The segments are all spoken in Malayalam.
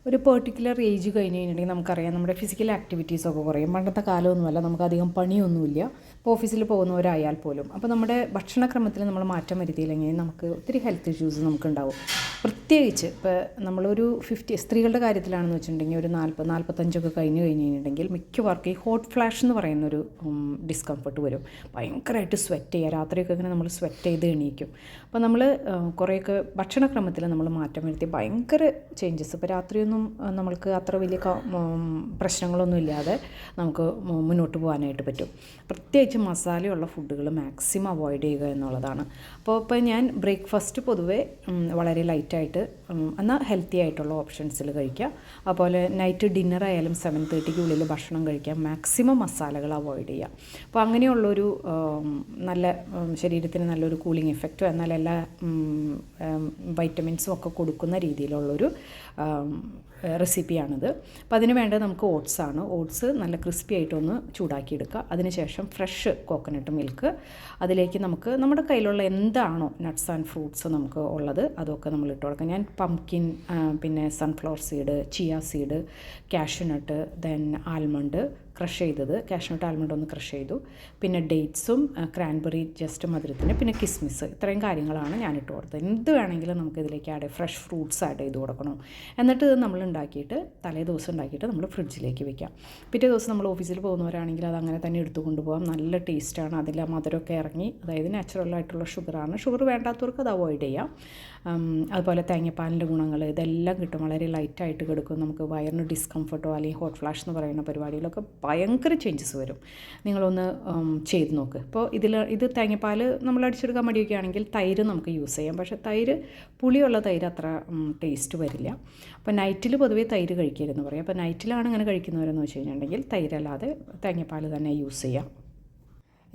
ഒരു പെർട്ടിക്കുലർ ഏജ് കഴിഞ്ഞ് കഴിഞ്ഞിട്ടുണ്ടെങ്കിൽ നമുക്കറിയാം നമ്മുടെ ഫിസിക്കൽ ആക്ടിവിറ്റീസൊക്കെ കുറയും. പണ്ടത്തെ കാലമൊന്നുമല്ല, നമുക്കധികം പണിയൊന്നുമില്ല, ഇപ്പോൾ ഓഫീസിൽ പോകുന്നവരായാൽ പോലും. അപ്പോൾ നമ്മുടെ ഭക്ഷണക്രമത്തിൽ നമ്മൾ മാറ്റം വരുത്തിയില്ലെങ്കിൽ നമുക്ക് ഒത്തിരി ഹെൽത്ത് ഇഷ്യൂസ് നമുക്കുണ്ടാവും. പ്രത്യേകിച്ച് ഇപ്പോൾ നമ്മളൊരു 50 സ്ത്രീകളുടെ കാര്യത്തിലാണെന്ന് വെച്ചിട്ടുണ്ടെങ്കിൽ ഒരു 40-45 കഴിഞ്ഞ് കഴിഞ്ഞിട്ടുണ്ടെങ്കിൽ മിക്കവാർക്കും ഈ ഹോട്ട് ഫ്ലാഷ് എന്ന് പറയുന്നൊരു ഡിസ്കംഫർട്ട് വരും. ഭയങ്കരമായിട്ട് സ്വെറ്റ് ചെയ്യുക, രാത്രിയൊക്കെ ഇങ്ങനെ നമ്മൾ സ്വെറ്റ് ചെയ്ത് എണീക്കും. അപ്പോൾ നമ്മൾ കുറേയൊക്കെ ഭക്ഷണക്രമത്തിൽ നമ്മൾ മാറ്റം വരുത്തി ഭയങ്കര ചേഞ്ചസ്. ഇപ്പോൾ രാത്രിയൊന്നും നമ്മൾക്ക് അത്ര വലിയ പ്രശ്നങ്ങളൊന്നും ഇല്ലാതെ നമുക്ക് മുന്നോട്ട് പോകാനായിട്ട് പറ്റും. പ്രത്യേകിച്ച് മസാലയുള്ള ഫുഡുകൾ മാക്സിമം അവോയ്ഡ് ചെയ്യുക എന്നുള്ളതാണ്. അപ്പോൾ ഞാൻ ബ്രേക്ക്ഫാസ്റ്റ് പൊതുവേ വളരെ ലൈറ്റായിട്ട് എന്നാൽ ഹെൽത്തി ആയിട്ടുള്ള ഓപ്ഷൻസിൽ കഴിക്കുക. അതുപോലെ നൈറ്റ് ഡിന്നർ ആയാലും 7:30 ഭക്ഷണം കഴിക്കുക. മാക്സിമം മസാലകൾ അവോയ്ഡ് ചെയ്യുക. അപ്പോൾ അങ്ങനെയുള്ളൊരു നല്ല ശരീരത്തിന് നല്ലൊരു കൂളിംഗ് എഫക്റ്റോ എന്നാൽ എല്ലാ വൈറ്റമിൻസും ഒക്കെ കൊടുക്കുന്ന രീതിയിലുള്ളൊരു റെസിപ്പിയാണിത്. അപ്പോൾ അതിന് വേണ്ടത് നമുക്ക് ഓട്സാണ്. ഓട്സ് നല്ല ക്രിസ്പി ആയിട്ടൊന്ന് ചൂടാക്കിയെടുക്കുക. അതിനുശേഷം ഫ്രഷ് കോക്കനട്ട് മിൽക്ക്, അതിലേക്ക് നമുക്ക് നമ്മുടെ കയ്യിലുള്ള എന്താണോ നട്ട്സ് ആൻഡ് ഫ്രൂട്ട്സ് നമുക്ക് ഉള്ളത് അതൊക്കെ നമ്മൾ ഇട്ട് കൊടുക്കാം. ഞാൻ പംകിൻ, പിന്നെ sunflower seed, chia seed, cashew nut, then almond crush ചെയ്തത്, കാഷ്യൂനട്ട് ആൽമണ്ട് ഒന്ന് ക്രഷ് ചെയ്തു, പിന്നെ ഡേറ്റ്സും ക്രാൻബെറി ജസ്റ്റ് മധുരത്തിന്, പിന്നെ കിസ്മിസ്, ഇത്രയും കാര്യങ്ങളാണ് ഞാൻ ഇട്ട് കൊടുത്തത്. എന്ത് വേണമെങ്കിലും നമുക്ക് ഇതിലേക്ക് ഫ്രഷ് ഫ്രൂട്ട്സ് ആഡ് ചെയ്ത് കൊടുക്കണം. എന്നിട്ട് ഇത് നമ്മൾ ഉണ്ടാക്കിയിട്ട് തലേ ദിവസം ഉണ്ടാക്കിയിട്ട് നമ്മൾ ഫ്രിഡ്ജിലേക്ക് വെക്കാം. പിറ്റേ ദിവസം നമ്മൾ ഓഫീസിൽ പോകുന്നവരാണെങ്കിൽ അത് അങ്ങനെ തന്നെ എടുത്തു കൊണ്ടുപോകാം. നല്ല ടേസ്റ്റാണ്. അതിൽ മധുരമൊക്കെ ഇറങ്ങി, അതായത് നാച്ചുറലായിട്ടുള്ള ഷുഗറാണ്. ഷുഗർ വേണ്ടാത്തവർക്ക് അത് അവോയ്ഡ് ചെയ്യാം. അതുപോലെ തേങ്ങാപ്പാലിൻ്റെ ഗുണങ്ങൾ ഇതെല്ലാം കിട്ടും. വളരെ ലൈറ്റായിട്ട് കിടക്കും. നമുക്ക് വയറിന് ഡിസ്കംഫർട്ടോ അല്ലെങ്കിൽ ഹോട്ട് ഫ്ലാഷ് എന്ന് പറയുന്ന പരിപാടികളൊക്കെ ഭയങ്കര ചേഞ്ചസ് വരും. നിങ്ങളൊന്ന് ചെയ്ത് നോക്ക്. ഇപ്പോൾ ഇത് തേങ്ങാപ്പാൽ നമ്മൾ അടിച്ചെടുക്കാൻ മടിയൊക്കെ ആണെങ്കിൽ തൈര് നമുക്ക് യൂസ് ചെയ്യാം. പക്ഷേ പുളിയുള്ള തൈര് അത്ര ടേസ്റ്റ് വരില്ല. അപ്പോൾ നൈറ്റിൽ പൊതുവേ തൈര് കഴിക്കരുതെന്ന് പറയും. അപ്പോൾ നൈറ്റിലാണ് ഇങ്ങനെ കഴിക്കുന്നവരെന്ന് വെച്ച് കഴിഞ്ഞിട്ടുണ്ടെങ്കിൽ തൈരല്ലാതെ തേങ്ങാപ്പാൽ തന്നെ യൂസ് ചെയ്യാം.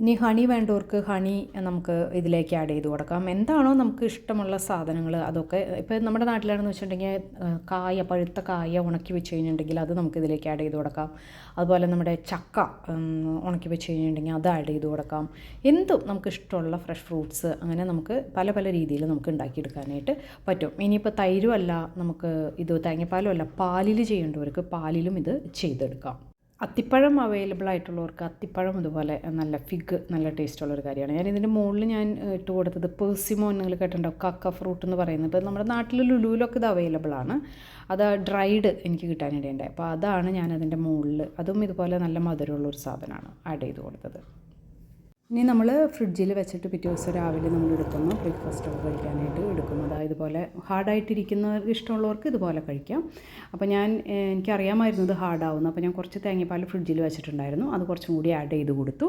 ഇനി ഹണി വേണ്ടവർക്ക് ഹണി നമുക്ക് ഇതിലേക്ക് ആഡ് ചെയ്ത് കൊടുക്കാം. എന്താണോ നമുക്ക് ഇഷ്ടമുള്ള സാധനങ്ങൾ അതൊക്കെ. ഇപ്പോൾ നമ്മുടെ നാട്ടിലാണെന്ന് വെച്ചിട്ടുണ്ടെങ്കിൽ പഴുത്ത കായ ഉണക്കി വെച്ച് കഴിഞ്ഞിട്ടുണ്ടെങ്കിൽ അത് നമുക്ക് ഇതിലേക്ക് ആഡ് ചെയ്ത് കൊടുക്കാം. അതുപോലെ നമ്മുടെ ചക്ക ഉണക്കി വെച്ച് കഴിഞ്ഞിട്ടുണ്ടെങ്കിൽ അത് ആഡ് ചെയ്ത് കൊടുക്കാം. എന്തും നമുക്ക് ഇഷ്ടമുള്ള ഫ്രഷ് ഫ്രൂട്ട്സ് അങ്ങനെ നമുക്ക് പല പല രീതിയിൽ നമുക്ക് ഉണ്ടാക്കിയെടുക്കാനായിട്ട് പറ്റും. ഇനിയിപ്പോൾ തൈരും അല്ല, നമുക്ക് ഇത് തേങ്ങാപ്പാലും അല്ല, പാലിൽ ചെയ്യേണ്ടവർക്ക് പാലിലും ഇത് ചെയ്തെടുക്കാം. അത്തിപ്പഴം അവൈലബിൾ ആയിട്ടുള്ളവർക്ക് അത്തിപ്പഴം ഇതുപോലെ നല്ല ടേസ്റ്റുള്ളൊരു കാര്യമാണ്. ഇതിൻ്റെ മുകളിൽ ഞാൻ ഇട്ട് കൊടുത്തത് പെർസിമോൻ, നിങ്ങൾ കേട്ടിട്ടുണ്ടാവും, കക്ക ഫ്രൂട്ട് എന്ന് പറയുന്നത്. ഇപ്പോൾ നമ്മുടെ നാട്ടിൽ ലുലുവിലൊക്കെ ഇത് അവൈലബിൾ ആണ്. അത് ഡ്രൈഡ് എനിക്ക് കിട്ടാനിടയുണ്ടായി. അപ്പോൾ അതാണ് ഞാൻ അതിൻ്റെ മുകളിൽ, അതും ഇതുപോലെ നല്ല മധുരമുള്ളൊരു സാധനമാണ് ആഡ് ചെയ്ത് കൊടുത്തത്. ഇനി നമ്മൾ ഫ്രിഡ്ജിൽ വെച്ചിട്ട് പിറ്റേ ദിവസം രാവിലെ നമ്മൾ എടുക്കുന്നു ബ്രേക്ക്ഫാസ്റ്റൊക്കെ കഴിക്കാനായിട്ട് എടുക്കും. അതായത് ഇതുപോലെ ഹാർഡായിട്ടിരിക്കുന്നവർക്ക് ഇഷ്ടമുള്ളവർക്ക് ഇതുപോലെ കഴിക്കാം. അപ്പോൾ എനിക്കറിയാമായിരുന്നു ഇത് ഹാർഡാവുന്നു. അപ്പോൾ ഞാൻ കുറച്ച് തേങ്ങാപ്പാൽ ഫ്രിഡ്ജിൽ വെച്ചിട്ടുണ്ടായിരുന്നു. അത് കുറച്ചും കൂടി ആഡ് ചെയ്ത് കൊടുത്തു.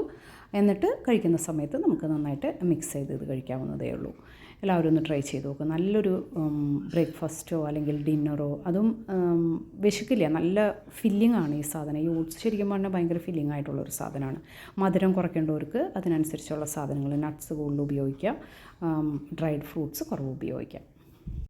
എന്നിട്ട് കഴിക്കുന്ന സമയത്ത് നമുക്ക് നന്നായിട്ട് മിക്സ് ചെയ്ത് ഇത് കഴിക്കാവുന്നതേ ഉള്ളൂ. എല്ലാവരും ഒന്ന് ട്രൈ ചെയ്ത് നോക്കുക. നല്ലൊരു ബ്രേക്ക്ഫാസ്റ്റോ അല്ലെങ്കിൽ ഡിന്നറോ, അതും വിശക്കില്ല, നല്ല ഫില്ലിംഗ് ആണ് ഈ സാധനം. ഈ ഓട്സ് ശരിക്കും പറഞ്ഞാൽ ഭയങ്കര ഫില്ലിംഗ് ആയിട്ടുള്ളൊരു സാധനമാണ്. മധുരം കുറയ്ക്കേണ്ടവർക്ക് അതിനനുസരിച്ചുള്ള സാധനങ്ങൾ, നട്ട്സ് കൂടുതൽ ഉപയോഗിക്കാം, ഡ്രൈഡ് ഫ്രൂട്ട്സ് കുറവ് ഉപയോഗിക്കാം.